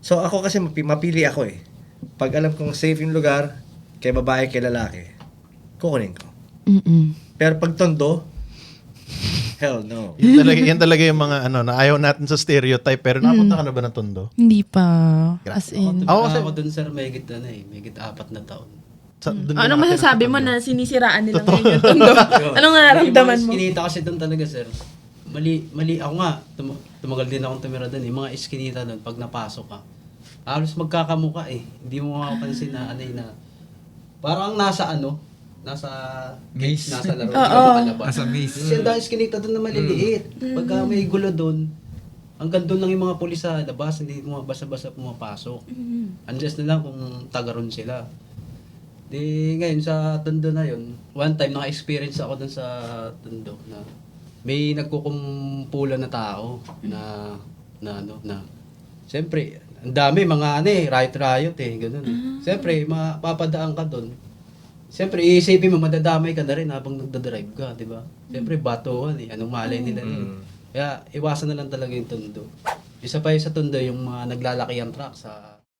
So ako kasi mapili ako eh. Pag alam kong safe yung lugar, kay babae, kay lalaki, kukunin ko. Pero pag tondo, hell no. Yan talaga yung mga na ayaw natin sa stereotype, pero napunta ka na ba ng Tondo? Hindi pa. As in. Ako dun sir, may 4 na taon. Anong masasabi mo na sinisiraan nila ngayon yung Tondo? Anong nararamdaman mo? Yung mga iskinita kasi dun talaga sir. Mali ako nga. Tumagal din akong tumira dun. Yung mga iskinita dun, pag napasok ka, halos magkakamuka eh. Hindi mo makapansin na parang nasa Maze. nasa laro. As a maze. Kasi ang dahil iskinita doon na maliliit. Pagka may gulo doon, hanggang doon lang yung mga pulis sa labas, hindi mo basta-basta pumapasok. Unless na lang kung tagaron sila. Di ngayon sa Tondo na yun, one time naka-experience ako doon sa Tondo na may nagkukumpulan na tao na siyempre, ang dami mga riot ganun eh. Siyempre, mapapadaan ka doon. Siyempre, iisipin mo, madadamay ka na rin habang nagdadrive ka, di ba? Siyempre, batuhan eh. Anong malay nila yun? Kaya, iwasan na lang talaga yung Tondo. Isa pa yung sa Tondo, yung mga naglalaki ang truck sa